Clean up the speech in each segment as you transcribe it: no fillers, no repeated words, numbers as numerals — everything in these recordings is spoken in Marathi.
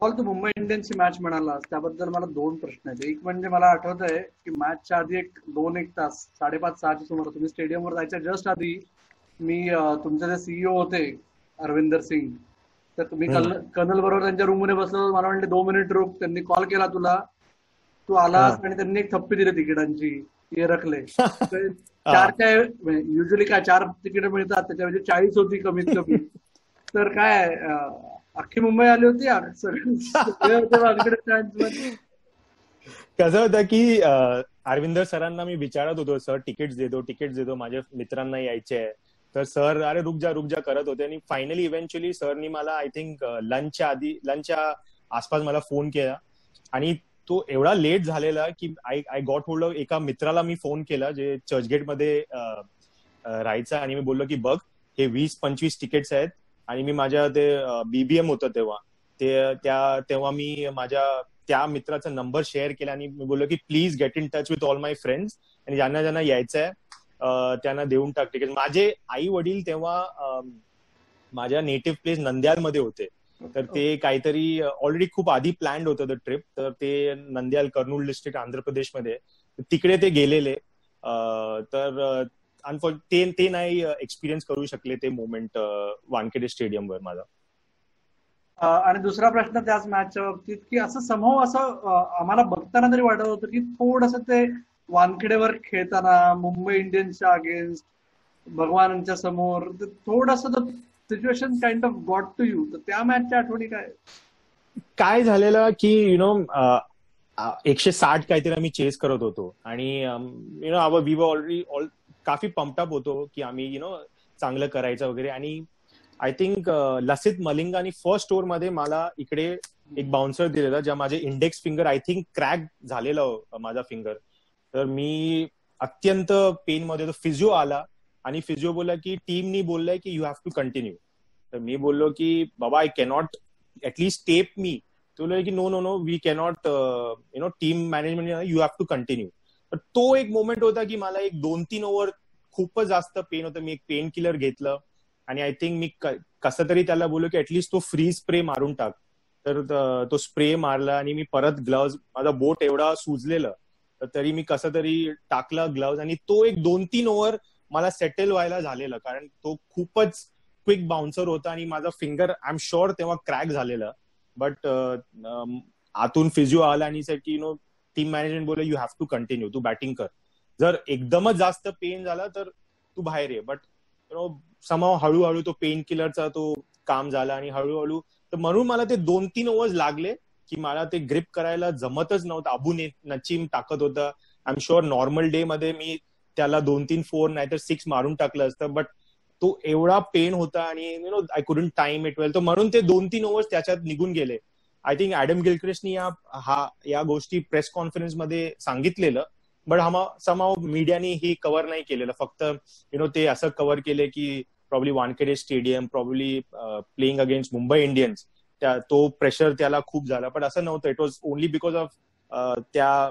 तू मुंबई इंडियन्सची मॅच म्हणालास त्याबद्दल मला दोन प्रश्न आहेत. एक म्हणजे मला आठवत आहे की मॅचच्या आधी एक 2-1 तास 5:30-6च्या सुमारास तुम्ही स्टेडियमवर जायच्या जस्ट आधी मी तुमचे जे सीईओ होते अरविंदर सिंग, तर तुम्ही कर्नल बरोबर त्यांच्या रूम मध्ये बसलो. मला म्हणले 2 मिनिट रुक, त्यांनी कॉल केला तुला, तू आलास आणि त्यांनी एक थप्पी दिली तिकिटांची, हे रखले. चारच्या युजली काय 4 तिकीट मिळतात, त्याच्यामध्ये 40 होती कमीत कमी. तर काय अख्खी मुंबई आली होती कसं होतं की अरविंदर सरांना मी विचारत होतो, सर तिकीट देतो माझ्या मित्रांना यायचे आहे. तर सर अरे रुक जा करत होते. आणि फायनली इव्हेंच्युअली सरनी मला आय थिंक लंचच्या आसपास मला फोन केला. आणि तो एवढा लेट झालेला की आय गॉट होल्ड ऑफ एका मित्राला मी फोन केला जे चर्चगेटमध्ये राहायचा. आणि मी बोललो की बघ हे 20-25 तिकीट्स आहेत. आणि मी माझ्या ते बीबीएम होतं तेव्हा मी माझ्या त्या मित्राचा नंबर शेअर केला. आणि मी बोललो की please get in touch with all my friends, आणि ज्यांना ज्यांना यायचं आहे त्यांना देऊन टाक तिकीट. माझे आई वडील तेव्हा माझ्या नेटिव्ह प्लेस नंद्यालमध्ये होते. तर ते काहीतरी ऑलरेडी खूप आधी प्लॅन्ड होतं द ट्रिप. तर ते नंद्याल कर्नूल डिस्ट्रिक्ट आंध्र प्रदेशमध्ये, तिकडे ते गेलेले. तर ते नाही एक्सपिरियन्स करू शकले ते मोमेंट वानखेडे स्टेडियमवर माझा. आणि दुसरा प्रश्न त्याच मॅचच्या बाबतीत की असं समूह असं आम्हाला बघताना तरी वाटत होतं की थोडंसं ते वानखेडेवर खेळताना मुंबई इंडियन्सच्या अगेन्स्ट भगवानांच्या समोर थोडंसं situation kind of got to you. तर त्या मॅचच्या आठवणी काय झालेलं की 160 काहीतरी आम्ही चेस करत होतो. आणि वी वर ऑलरेडी काफी पंपअप होतो की आम्ही चांगलं करायचं वगैरे. आणि आय थिंक लसित मलिंगानी फर्स्ट ओव्हर मध्ये मला इकडे एक बाउन्सर दिलेला, ज्या माझे index finger I think crack झालेलं माझा फिंगर. तर मी अत्यंत पेन मध्ये होतो. फिजिओ आला आणि फिजिओ बोलला की टीमनी बोललाय की यू हॅव टू कंटिन्यू. तर मी बोललो की बाबा I cannot at least tape me. तो बोललो की no we cannot team management you have to continue. तर तो एक मोमेंट होता की मला एक 2-3 ओव्हर खूपच जास्त पेन होतं. मी एक पेन किलर घेतलं आणि आय थिंक मी कसं तरी त्याला बोललो की ऍटलीस्ट तो फ्री स्प्रे मारून टाक. तर तो स्प्रे मारला आणि मी परत ग्लव्ज, माझा बोट एवढा सुजलेलं तर तरी मी कसं तरी टाकला ग्लव्ज. आणि तो एक 2-3 ओव्हर मला सेटल व्हायला झालेलं, कारण तो खूपच क्विक बाउन्सर होता आणि माझा फिंगर आय एम शुअर तेव्हा क्रॅक झालेला. बट आतून फिजिओ आला आणि सेड की टीम मॅनेजमेंट बोलले यू हॅव टू कंटिन्यू, तू बॅटिंग कर. जर एकदमच जास्त पेन झाला तर तू बाहेर ये. बट समाव हळूहळू तो पेन किलरचा तो काम झाला आणि हळूहळू. तर म्हणून मला ते 2-3 ओव्हर्स लागले की मला ते ग्रिप करायला जमतच नव्हतं. अबू नचीम टाकत होता. I am sure normal day मध्ये मी त्याला 2-3 4 नाहीतर 6 मारून टाकलं असतं. बट तो एवढा पेन होता आणि आय कुडंट टाइम इट वेल. तर म्हणून ते 2-3 ओव्हर्स त्याच्यात निघून गेले. आय थिंक ऍडम गिलक्रिस्टनी या गोष्टी प्रेस कॉन्फरन्स मध्ये सांगितलेलं, बट समाव मीडियानी ही कव्हर नाही केलेलं. फक्त ते असं कव्हर केले की probably Wankhede stadium, probably playing against Mumbai Indians, तो प्रेशर त्याला खूप झाला. पण असं नव्हतं. It was only because of त्या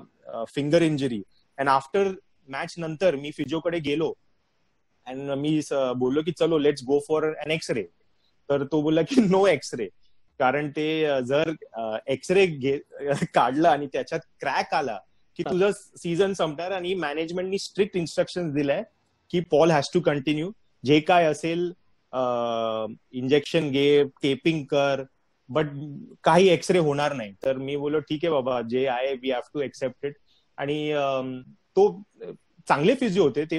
finger injury. And after match नंतर मी फिजिओकडे गेलो अँड मी बोललो की चलो let's go for an x ray. तर तो बोलला की नो एक्सरे, कारण ते जर एक्सरे काढला आणि त्याच्यात क्रॅक आला की तुझं सीझन संपणार. आणि मॅनेजमेंटनी स्ट्रिक्ट इन्स्ट्रक्शन दिलंय की पॉल हॅज टू कंटिन्यू, जे काय असेल इंजेक्शन घे, टेपिंग कर, बट काही एक्सरे होणार नाही. तर मी बोललो ठीक आहे बाबा, जे आहे we have to accept it. आणि तो चांगले फिजिओ होते ते,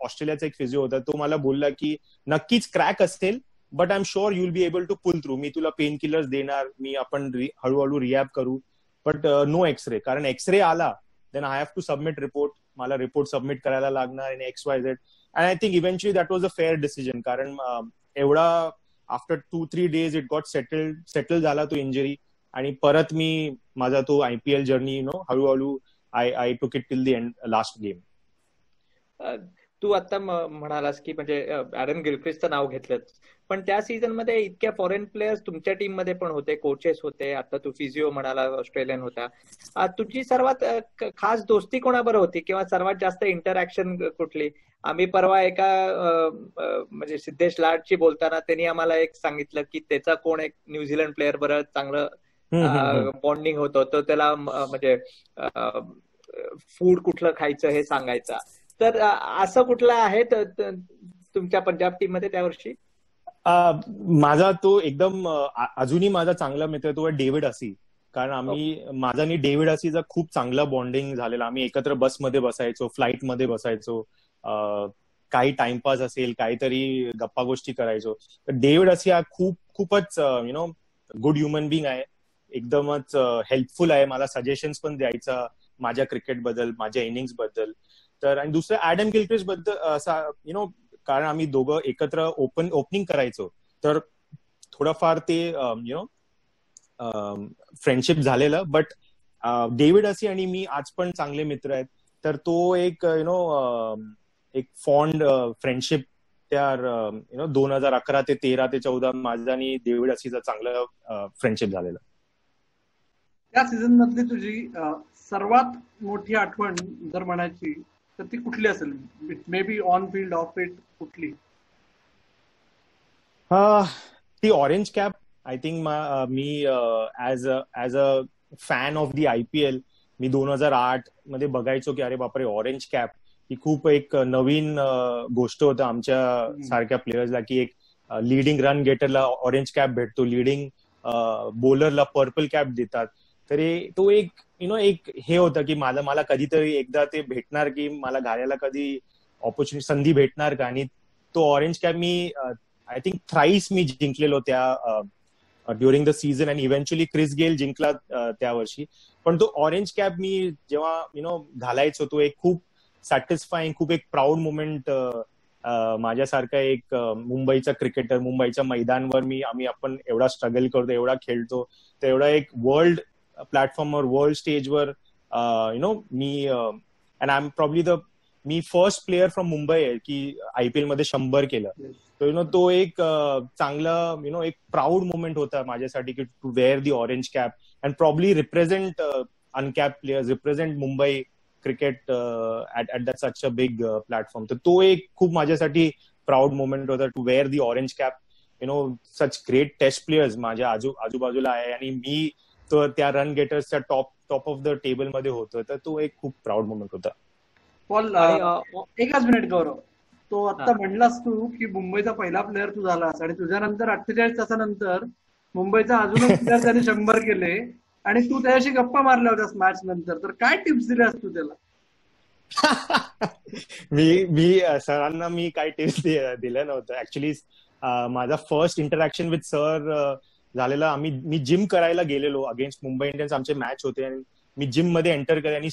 ऑस्ट्रेलियाचा एक फिजिओ होता, तो मला बोलला की नक्कीच क्रॅक असेल but I am sure you will be able to pull through. मी तुला पेन किलर्स देणार, आपण हळूहळू रिहॅब करू, बट नो एक्सरे. कारण एक्सरे आला then I have to submit report. मला रिपोर्ट सबमिट करायला लागणार आणि XYZ. And I think eventually that was a fair decision, कारण एवढा after 2-3 days it got settle झाला तो इंजरी. आणि परत मी माझा तो IPL जर्नी हळूहळू I took it till the end, last game. तू आता म्हणालास की म्हणजे ॲरन गिलक्रिस्टचं नाव घेतलं, पण त्या सीझन मध्ये इतक्या फॉरेन प्लेयर्स तुमच्या टीम मध्ये पण होते, कोचेस होते, आता तू फिजिओ म्हणाला ऑस्ट्रेलियन होता. तुझी सर्वात खास दोस्ती कोणाबरोबर होती किंवा सर्वात जास्त इंटरॅक्शन कुठली? आम्ही परवा एका म्हणजे सिद्धेश लाडची बोलताना त्यांनी आम्हाला एक सांगितलं की त्याचा कोण एक न्यूझीलंड प्लेअर बरोबर चांगलं बॉन्डिंग होतं, तो त्याला म्हणजे फूड कुठलं खायचं हे सांगायचा. तर असं कुठलं आहे तुमच्या पंजाब टीम मध्ये त्या वर्षी? माझा तो एकदम अजूनही माझा चांगला मित्र तो डेव्हिड असी. कारण माझा आणि डेव्हिड असीचा खूप चांगला बॉन्डिंग झालेला. आम्ही एकत्र बसमध्ये बसायचो, फ्लाईटमध्ये बसायचो, काही टाइमपास असेल, काहीतरी गप्पा गोष्टी करायचो. तर डेव्हिड असी हा खूपच गुड ह्युमन बिंग आहे, एकदमच हेल्पफुल आहे. मला सजेशन्स पण द्यायचा माझ्या क्रिकेट बद्दल, माझ्या इनिंग्स बद्दल. तर आणि दुसरं ॲडम गिलक्रिस्ट बद्दल असा कारण आम्ही दोघं एकत्र ओपनिंग करायचो, तर थोडंफार ते फ्रेंडशिप झालेलं. बट डेव्हिड असी आणि मी आज पण चांगले मित्र आहेत. तर तो एक एक फॉन्ड फ्रेंडशिप त्या 2011 ते 13 ते 14 माझा आणि डेव्हिड असीचा चांगलं फ्रेंडशिप झालेलं. त्या सीझन मधली तुझी सर्वात मोठी आठवण जर म्हणायची तर ती कुठली असेल? May be on field, of field, कुठली? ती orange cap. I think me as a fan of the IPL मी 2008 मध्ये बघायचो की अरे बापरे, ऑरेंज कॅप ही खूप एक नवीन गोष्ट होतं आमच्या सारख्या प्लेयर्सला, की एक लिडिंग रन गेटरला ऑरेंज कॅप भेटतो, लिडिंग बॉलरला पर्पल कॅप देतात. तर तो एक एक हे होतं की मला कधीतरी एकदा ते भेटणार, की मला घालायला कधी ऑपॉर्च्युनिटी, संधी भेटणार का. आणि तो ऑरेंज कॅप मी आय थिंक थ्राईस मी जिंकलेलो त्या ड्युरिंग द सीझन, आणि इव्हेंच्युअली क्रिस गेल जिंकला त्या वर्षी. पण तो ऑरेंज कॅप मी जेव्हा घालायचो, तो एक खूप सॅटिस्फाईंग, खूप एक प्राऊड मुमेंट. माझ्यासारखा एक मुंबईचा क्रिकेटर, मुंबईच्या मैदानवर आपण एवढा स्ट्रगल करतो, एवढा खेळतो, तर एवढा एक वर्ल्ड प्लॅटफॉर्मवर, वर्ल्ड स्टेजवर मी अँड आय एम प्रॉब्ली मी फर्स्ट प्लेअर फ्रॉम मुंबई आहे की IPL मध्ये 100 केलं. तर तो एक चांगला एक प्राऊड मुमेंट होता माझ्यासाठी की to wear the orange cap and probably represent uncap players, represent Mumbai cricket at that such a big platform. तर तो एक खूप माझ्यासाठी प्राऊड मुमेंट होता to wear the orange cap. Such great test players माझ्या आजूबाजूला आहे, आणि मी तर त्या रन गेटर्सच्या टॉप ऑफ द टेबल मध्ये होतो. तर तो एक खूप प्राऊड मुमेंट होता. पॉल, एकच मिनिट गौरव, तो आता म्हणलास तू की मुंबईचा पहिला प्लेअर तू झालास, आणि तुझ्यानंतर 48 तासानंतर मुंबईचा अजूनच प्लेअर त्याने 100 केले, आणि तू त्याच्याशी गप्पा मारल्या होत्यास मॅच नंतर. तर काय टिप्स दिल्यास तू त्याला? मी सरांना मी काय टिप्स दिल्या नव्हतं. ऍक्च्युली माझा फर्स्ट इंटरॅक्शन विथ सर झालेला, मी जिम करायला गेलेलो अगेन्स्ट मुंबई इंडियन्स, आमचे मॅच होते, आणि मी जिम मध्ये एंटर केले, आणि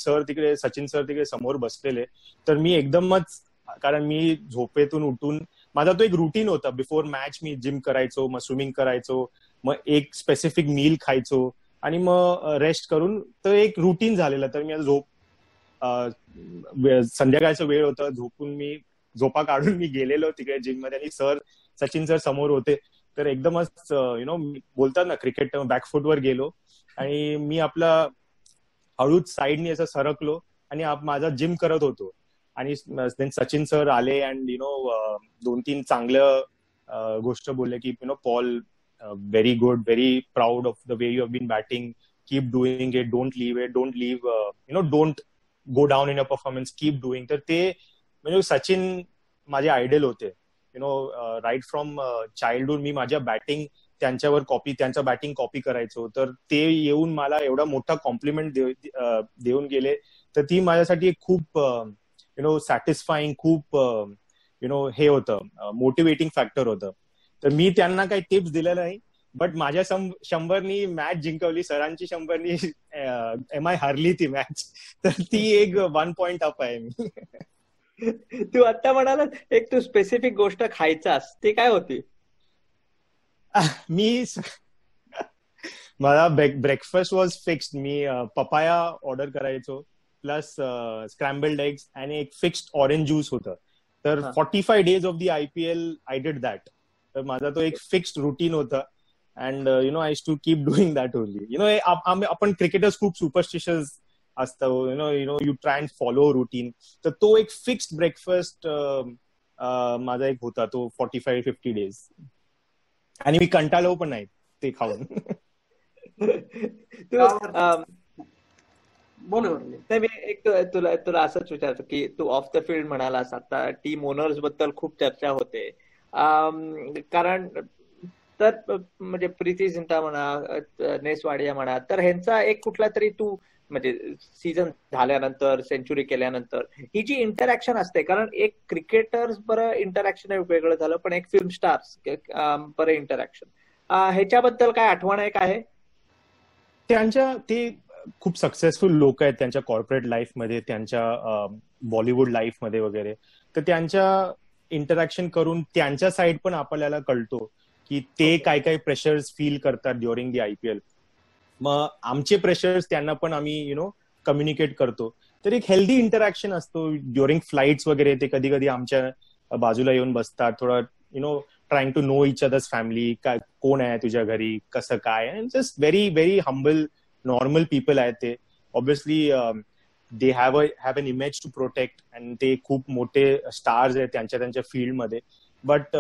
सचिन सर तिकडे समोर बसलेले. तर मी एकदमच, कारण मी झोपेतून उठून माझा तो एक रुटीन होता, बिफोर मॅच मी जिम करायचो, मग स्विमिंग करायचो, मग एक स्पेसिफिक मील खायचो, आणि मग रेस्ट करून, तर एक रुटीन झालेलं. तर मी संध्याकाळचा वेळ होता, झोपा काढून मी गेलेलो तिकडे जिम मध्ये, आणि सचिन सर समोर होते. तर एकदमच बोलतात ना क्रिकेट बॅकफुटवर गेलो, आणि मी आपला हळूच साईडनी असं सरकलो, आणि माझा जिम करत होतो. आणि सचिन सर आले, अँड 2-3 चांगलं गोष्ट बोलले की Paul, very good, very proud of the way you have been batting, keep doing it, don't leave it, don't go down in a performance, keep doing. तर ते सचिन माझे आयडल होते. राईट फ्रॉम चाइल्डहुड मी माझ्या बॅटिंग त्यांच्या बॅटिंग कॉपी करायचो. तर ते येऊन मला एवढा मोठा कॉम्प्लिमेंट देऊन गेले. तर ती माझ्यासाठी खूप सॅटिस्फाईंग, खूप हे होतं, मोटिवेटिंग फॅक्टर होतं. तर मी त्यांना काही टिप्स दिल्या नाही, बट माझ्या 100नी मॅच जिंकवली, सरांची 100नी MI हरली ती मॅच. तर ती एक 1 पॉइंट अप आहे मी. तू आता म्हणाला एक तू स्पेसिफिक गोष्ट खायचास, ती काय होती? मला ब्रेकफास्ट वॉज फिक्स्ड. मी पपाया ऑर्डर करायचो, प्लस स्क्रॅम्बल्ड एग्स, आणि एक फिक्स्ड ऑरेंज ज्यूस होतं. तर 45 days of the IPL I did that. तर माझा तो एक फिक्स्ड रुटीन होता. And I used to keep doing that only. आपण क्रिकेटर्स खूप सुपरस्टिशियस असतो. You try and follow routine. तर तो एक फिक्स्ड ब्रेकफास्ट माझा एक होता, तो 45-50 days. आणि मी कंटाळलो पण नाही ते खाऊन. मी एक तुला असंच विचारतो की तू ऑफ द फील्ड म्हणालास, आता टीम ओनर्स बद्दल खूप चर्चा होते. कारण तर म्हणजे प्रीती झिंटा म्हणा, नेस वाडिया म्हणा, तर ह्यांचा एक कुठला तरी तू म्हणजे सीझन झाल्यानंतर, सेंचुरी केल्यानंतर ही जी इंटरॅक्शन असते, कारण एक क्रिकेटर्स बरं इंटरॅक्शन वेगळं झालं, पण एक फिल्म स्टार्स बरं इंटरॅक्शन, ह्याच्याबद्दल काय आठवण आहे काय? ते खूप सक्सेसफुल लोक आहेत त्यांच्या कॉर्पोरेट लाईफमध्ये, त्यांच्या बॉलिवूड लाईफमध्ये वगैरे. तर त्यांच्या इंटरॅक्शन करून त्यांच्या साईड पण आपल्याला कळतो की ते काय काय प्रेशर्स फील करतात ड्युरिंग दी IPL. मग आमचे प्रेशर्स त्यांना पण आम्ही कम्युनिकेट करतो. तर एक हेल्दी इंटरॅक्शन असतो ड्युरिंग फ्लाईट्स वगैरे. ते कधी कधी आमच्या बाजूला येऊन बसतात, थोडं trying to know each other's family, काय कोण आहे तुझ्या घरी, कसं काय. Just very very humble normal people आहेत ते. Obviously they have an image to protect, आणि ते खूप मोठे स्टार्स आहेत त्यांच्या फील्डमध्ये. बट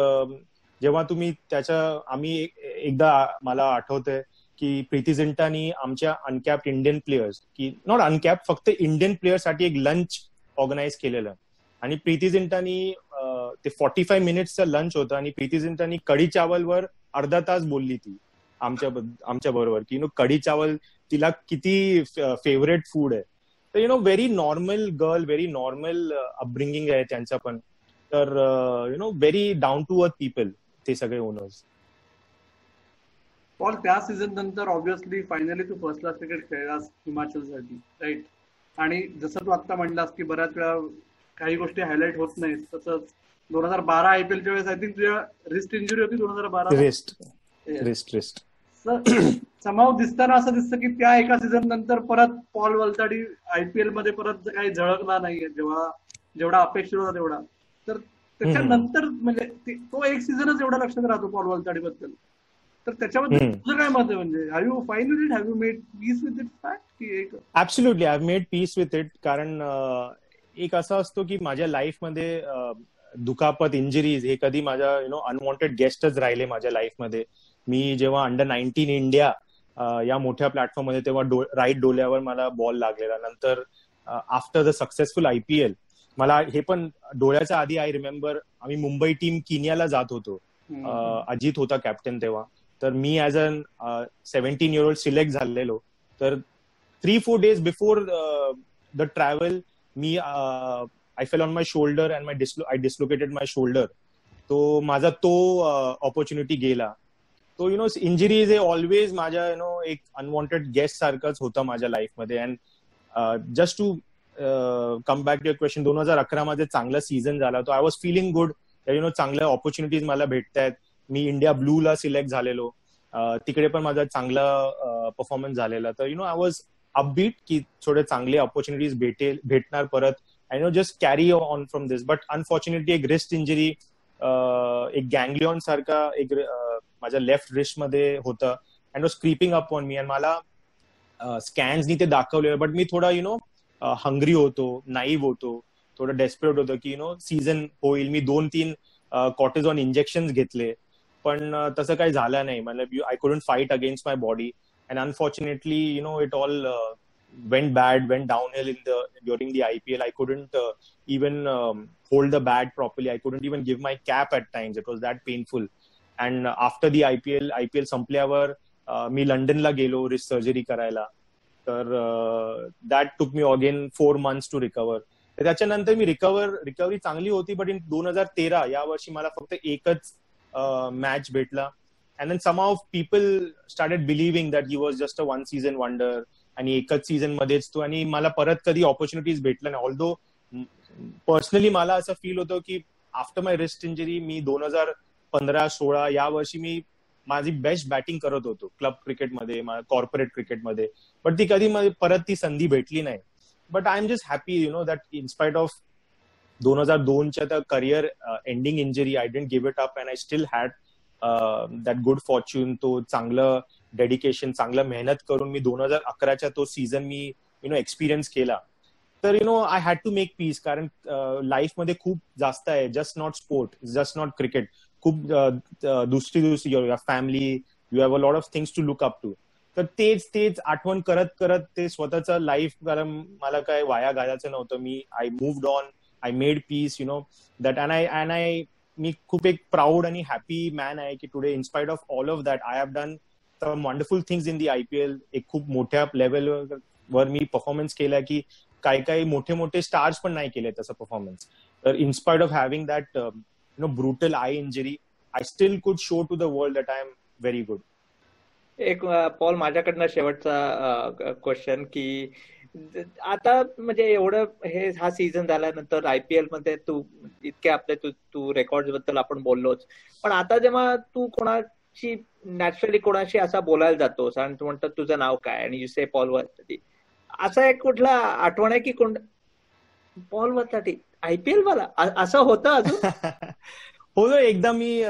जेव्हा तुम्ही आम्ही एकदा मला आठवतंय की प्रीती झिंटानी आमच्या अनकॅप्ड इंडियन प्लेयर्स, की नॉट अनकॅप्ड, फक्त इंडियन प्लेयर्ससाठी एक लंच ऑर्गनाईज केलेलं. आणि प्रीती झिंटानी ते 45 मिनिट्सचं लंच होतं, आणि प्रीती झिंटानी कढी चावलवर अर्धा तास बोलली ती आमच्या बरोबर, की कढी चावल तिला किती फेवरेट फूड आहे. तर very normal girl, very normal upbringing आहे त्यांचं पण. तर very down to earth people ते सगळे ओनर्स. पॉल, त्या सीझन नंतर ऑब्व्हियसली फायनली तू फर्स्ट क्लास क्रिकेट खेळलास हिमाचलसाठी, राईट? आणि जसं तू आता म्हणलास की बऱ्याच वेळा काही गोष्टी हायलाइट होत नाहीत, तसंच 2012 IPLच्या वेळेस आय थिंक तुझ्या रिस्ट इंजुरी होती 2012. रिस्ट समाव दिसताना असं दिसतं की त्या एका सीझन नंतर परत पॉल वलताडी IPL मध्ये परत काही झळकला नाहीये जेवढा अपेक्षित होता तेवढा. तर त्याच्यानंतर म्हणजे तो एक सीझनच एवढा लक्षात राहतो पॉल वलताडी बद्दल. तर त्याच्याबद्दल तुझं काय मत आहे? म्हणजे have you finally have you made peace with it fact की एक? Absolutely I have made peace with it. कारण एक असं असतो की माझ्या लाईफमध्ये दुखापत, इंजरीज हे कधी माझ्या अनवॉन्टेड गेस्टच राहिले माझ्या लाईफमध्ये. मी जेव्हा अंडर-19 इंडिया या मोठ्या प्लॅटफॉर्म मध्ये, तेव्हा राईट डोल्यावर मला बॉल लागलेला. नंतर आफ्टर द सक्सेसफुल IPL मला हे पण डोळ्याच्या आधी, आय रिमेंबर आम्ही मुंबई टीम किनियाला जात होतो. अजित होता कॅप्टन तेव्हा. तर मी as an 17 year old select झालेलो. तर 3-4 days बिफोर द ट्रॅव्हल मी I fell on my shoulder and I dislocated my shoulder. तो माझा ऑपॉर्च्युनिटी गेला. तो इंजरीज हे ऑलवेज माझ्या एक अनवॉन्टेड गेस्ट सारखंच होतं माझ्या लाईफमध्ये. And just to come back to your question, 2011 मध्ये चांगला सीझन झाला. तो आय वॉज फिलिंग गुड, चांगल्या ऑपॉर्च्युनिटीज मला भेटतायत. मी इंडिया ब्लूला सिलेक्ट झालेलो, तिकडे पण माझा चांगला परफॉर्मन्स झालेला. तर आय वॉज अपबीट की थोडे चांगले ऑपॉर्च्युनिटीज भेटणार परत. I just carry on from this. But unfortunately एक रिस्ट इंजरी, एक गँग्लिऑन सारखा एक माझ्या लेफ्ट रिस्ट मध्ये होतं, and was creeping up on me. आणि मला स्कॅन्सनी ते दाखवलेलं. बट मी थोडा हंग्री होतो, नाईव्ह होतो, थोडं डेस्परेट होतं की सीझन होईल. मी 2-3 कॉर्टिझॉन इंजेक्शन घेतले, पण तसं काही झालं नाही. मतलब I couldn't fight against my body. And unfortunately it all went downhill during the IPL. I couldn't even hold the bat properly. I couldn't even give my cap at times. It was that painful. And after the IPL संपल्यावर मी लंडनला गेलो रिस्ट सर्जरी करायला. तर that took me again 4 months to recover. त्याच्यानंतर मी रिकव्हरी चांगली होती. बट इन 2013 या वर्षी मला फक्त एकच मॅच भेटला. And then somehow people started believing that he was just a one season wonder. आणि एकच सीझन मध्येच तो, आणि मला परत कधी ऑपॉर्च्युनिटीज भेटल्या नाही. ऑल्दो पर्सनली मला असं फील होतं की आफ्टर माय रिस्ट इंजरी मी 2015-16 या वर्षी मी माझी बेस्ट बॅटिंग करत होतो क्लब क्रिकेटमध्ये, कॉर्पोरेट क्रिकेटमध्ये. बट ती कधी परत ती संधी भेटली नाही. But I am just happy that in spite of 2002च्या त्या career ending injury, I didn't give it up and I still had that good fortune. तो चांगलं डेडिकेशन, चांगलं मेहनत करून मी 2011च्या तो सीझन मी एक्सपिरियन्स केला. तर I had to make peace, कारण लाईफमध्ये खूप जास्त आहे, just not sport, just not cricket. खूप दुसरी your family, you have a lot of things to look up to. तर तेच आठवण करत करत ते स्वतःचं लाईफ, कारण मला काय वाया घालायचं नव्हतं. I moved on, I made peace, that. And I मी खूप एक प्राऊड आणि हॅपी मॅन आहे की today, in spite of all of that, I have done some wonderful things in the IPL. एक खूप मोठ्या लेवलवर मी परफॉर्मन्स केला की काही मोठे स्टार्स पण नाही केले तसं परफॉर्मन्स. तर in spite of having that brutal eye injury, I still could show to the world that I am very good. एक पॉल माझ्याकडनं शेवटचा क्वेश्चन की आता म्हणजे एवढं हा सीझन झाल्यानंतर IPL मध्ये तू इतके आपले तू रेकॉर्ड बद्दल आपण बोललोच, पण आता जेव्हा तू कोणाशी नॅचरली कोणाशी असा बोलायला जातोस आणि तू म्हणतात तुझं नाव काय आणि यू से पॉल वर्थ, असा एक कुठला आठवण आहे की कोण पॉल वर्थ IPL वाला असं होतं अजून? हो, एकदा मी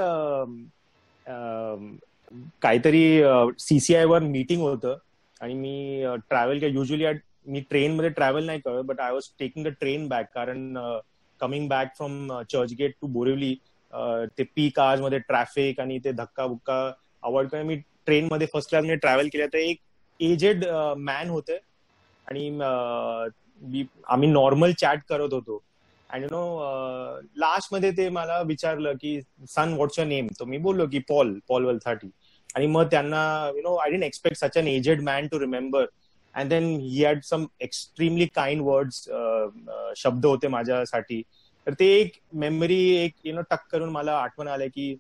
काहीतरी CCI वर मीटिंग होतं आणि मी ट्रॅव्हल केलं. युजली मी ट्रेन मध्ये ट्रॅव्हल नाही करत, but I was taking the train back, कारण coming back from Churchgate to Borivali ते पीक आवर्स मध्ये ट्रॅफिक आणि ते धक्का बुक्का अवॉइड करून मी ट्रेन मध्ये फर्स्ट क्लास मध्ये ट्रॅव्हल केलं. तर एक एजेड मॅन होते आणि आम्ही नॉर्मल चॅट करत होतो. आणि लास्ट मध्ये ते मला विचारलं की सन व्हॉट्स युअर नेम. तर मी बोललो की पॉल वल्थाटी. आणि मग त्यांना I didn't expect such an aged man to remember. And then he had some extremely kind words, शब्द होते माझ्यासाठी. तर ते एक मेमरी एक टक करून मला आठवण आलं की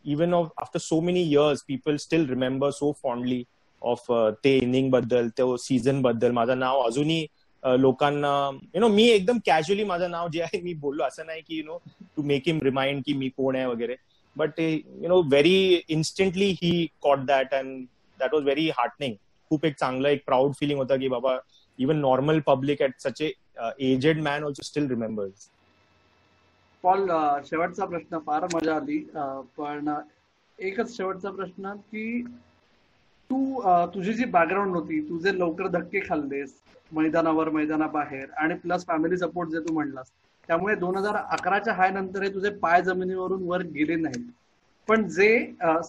even after so many years people still remember so fondly of ते इनिंग बद्दल, त्या सीझन बद्दल. माझं नाव अजूनही लोकांना मी एकदम कॅज्युअली माझं नाव जे आहे मी बोललो, असं नाही की टू मेक हिम रिमाइंड की मी कोण आहे वगैरे. But very instantly he caught that and that was very heartening. खूप एक चांगलं एक प्राऊड फिलिंग होतं की बाबा even normal public at such a aged man also still remembers. Paul, शेवटचा प्रश्न, फार मजा आली, पण एकच शेवटचा प्रश्न की तुझी जी बॅकग्राऊंड होती, तू जे लवकर धक्के खाल्लेस मैदानावर मैदानाबाहेर आणि प्लस फॅमिली सपोर्ट जे तू म्हणलास, त्यामुळे 2011च्या हाय नंतर हे तुझे पाय जमिनीवरून वर गेले नाहीत. पण जे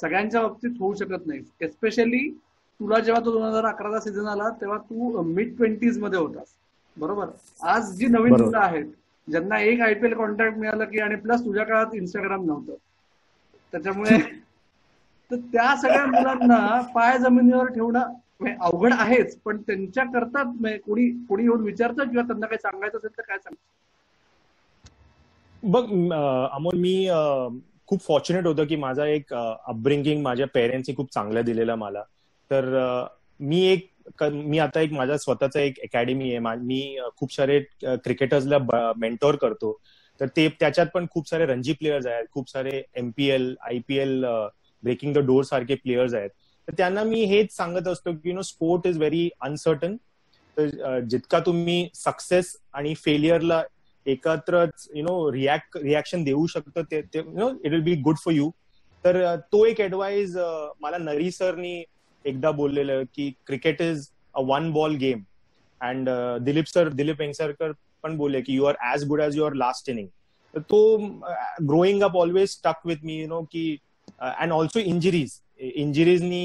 सगळ्यांच्या बाबतीत होऊ शकत नाही, एस्पेशली तुला जेव्हा तो 2011चा सीझन आला तेव्हा तू मिड-20s मध्ये होतास, बरोबर. आज जी नवीन मुलं आहेत ज्यांना एक IPL कॉन्ट्रॅक्ट मिळालं की, आणि प्लस तुझ्या काळात इंस्टाग्राम नव्हतं, त्याच्यामुळे तर त्या सगळ्या मुलांना पाय जमिनीवर ठेवणं अवघड आहेच. पण त्यांच्या करतात कोणी येऊन विचारतं किंवा त्यांना काही सांगायचं असेल तर काय सांगतो? बघ अमोल, मी खूप फॉर्च्युनेट होतो की माझा एक अपब्रिंगिंग माझ्या पेरेंट्सनी खूप चांगलं दिलेलं मला. तर मी आता एक माझा स्वतःचा एक अकॅडमी आहे. मी खूप सारे क्रिकेटर्सला मेंटॉर करतो. तर त्याच्यात पण खूप सारे रणजी प्लेयर्स आहेत, खूप सारे MPL IPL breaking the door सारखे प्लेयर्स आहेत. तर त्यांना मी हेच सांगत असतो की स्पोर्ट इज व्हेरी अनसर्टन. तर जितका तुम्ही सक्सेस आणि फेलियरला एकत्रच रिॲक्शन देऊ शकतो, ते it will be good for you. तर तो एक ऍडवाइस मला नरी सरनी एकदा बोललेलं की cricket is a one ball game. And Dilip Vengsarkar पण बोलले की you are as good as your last inning. तर तो growing up always stuck with me, की and also injuries ni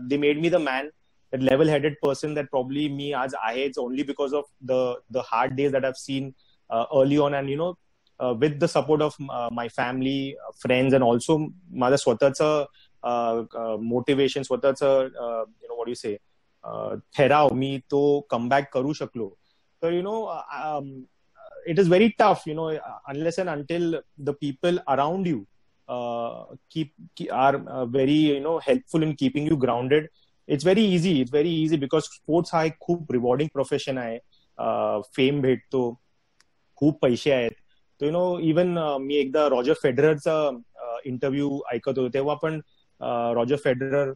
they made me the man, that level headed person that probably me aaj ahe. It's only because of the hard days that I've seen early on, and with the support of my family, friends, and also माझा स्वतःचा motivation, स्वतःचा what do you say, ठराव मी तो कमबॅक करू शकलो. तर it is very tough, unless and until the people around you are very helpful in keeping you grounded. It's very easy because sports हा एक खूप रिवॉर्डिंग प्रोफेशन आहे. फेम भेटतो, खूप पैसे आहेत. तो इवन मी एकदा रॉजर फेडररचा इंटरव्ह्यू ऐकत होतो, तेव्हा पण Roger Federer,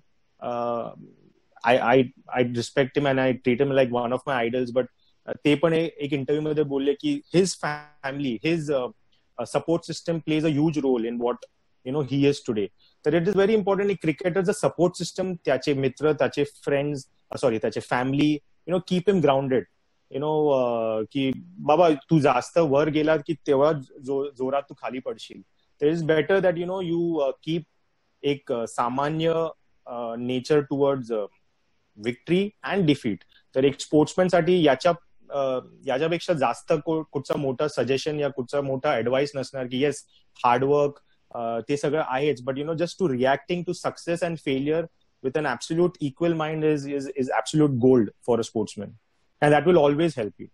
I respect him and I treat him like one of my idols, but ते पण एक इंटरव्ह्यू मध्ये बोलले की his family, his support system plays a huge role in what he is today. तर इट इज व्हेरी इम्पॉर्टंट क्रिकेटरचं सपोर्ट सिस्टम, त्याचे मित्र, त्याचे फ्रेंड्स, त्याचे फॅमिली कीप हिम ग्राउंडेड. की बाबा तू जास्त वर गेला की तेव्हा जोरात तू खाली पडशील. तर it's better that you keep एक सामान्य nature towards victory and defeat. तर एक स्पोर्ट्समॅन साठी याच्यापेक्षा जास्त कुठचा मोठा सजेशन या कुठचा मोठा ऍडवाइस नसणार की येस हार्डवर्क ते सगळं आहेच, but just to reacting to success and failure with an absolute equal mind is absolute gold for a sportsman, and that will always help you.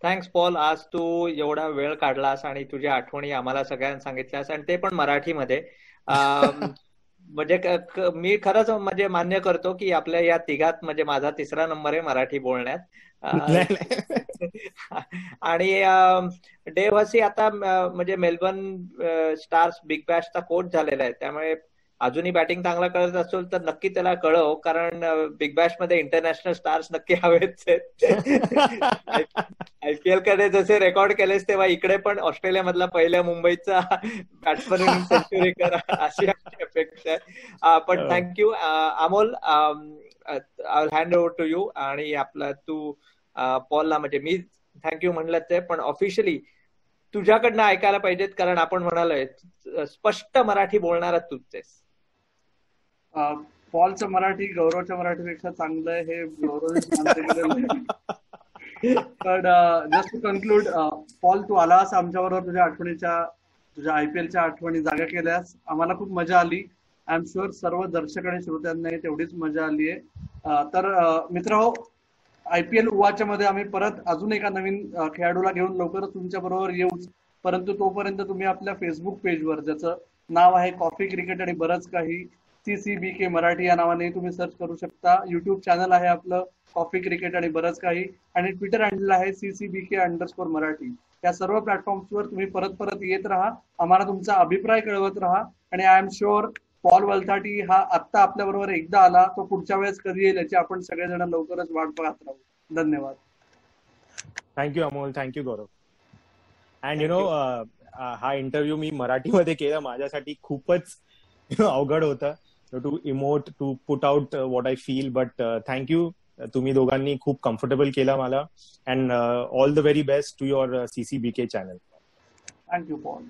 Thanks Paul, आज तू एवढा वेळ काढलास आणि तुझ्या आठवणी आम्हाला सगळ्यांना सांगितल्यास, आणि ते पण मराठीमध्ये. म्हणजे मी खरंच म्हणजे मान्य करतो की आपल्या या तिघात म्हणजे माझा 3रा नंबर आहे मराठी बोलण्यात. आणि डेव्ह हसी आता म्हणजे मेलबर्न स्टार्स बिग बॅशचा कोच झालेला आहे, त्यामुळे अजूनही बॅटिंग चांगला करत असेल तर नक्की त्याला कळव, कारण बिग बॅश मध्ये इंटरनॅशनल स्टार्स नक्की हवेच. IPL कडे जसे रेकॉर्ड केलेस तेव्हा इकडे पण ऑस्ट्रेलिया मधला पहिल्या मुंबईचा बॅट्समन सेंचुरी करा अशी आमची अपेक्षा आहे. पण thank you Amol, I hand over to you. आणि आपला तू पॉलला म्हणजे मी थँक्यू म्हणलंच आहे, पण ऑफिशियली तुझ्याकडनं ऐकायला पाहिजेत, कारण आपण म्हणालोय स्पष्ट मराठी बोलणारा तूच आहेस. पॉलचं मराठी गौरवच्या मराठीपेक्षा चांगलं आहे हे गौरव. पण जस्ट टू कन्क्लूड, पॉल तू आलास आमच्याबरोबर, तुझ्या IPLच्या आठवणी जागा केल्यास, आम्हाला खूप मजा आली. आय एम शुअर सर्व दर्शक आणि श्रोत्यांनाही तेवढीच मजा आली आहे. तर मित्रहो, IPL उवाच्या मध्ये आम्ही परत अजून एका नवीन खेळाडूला घेऊन लवकरच तुमच्या बरोबर येऊच. परंतु तोपर्यंत तुम्ही आपल्या फेसबुक पेजवर, ज्याचं नाव आहे कॉफी क्रिकेट आणि बरंच काही, CCBK मराठी या नावाने तुम्ही सर्च करू शकता. युट्यूब चॅनल आहे आपलं कॉफी क्रिकेट आणि बरंच काही, आणि ट्विटर हँडल आहे CCBK__ मराठी. या सर्व प्लॅटफॉर्म्सवर तुम्ही परत येत राहा, आम्हाला तुमचा अभिप्राय कळवत राहा. आणि I am sure Paul Valthaty हा आत्ता आपल्या बरोबर एकदा आला, तो पुढच्या वेळेस कधी येईल याची आपण सगळेजण लवकरच वाट पाहत राहू. धन्यवाद. Thank you Amol, thank you Gaurav. And हा इंटरव्ह्यू मी मराठीमध्ये केला, माझ्यासाठी खूपच अवघड होतं to emote, to put out what I feel, but thank you. तुम्ही दोघांनी खूप कम्फर्टेबल केला मला. And all the very best to your CCBK channel. Thank you Paul.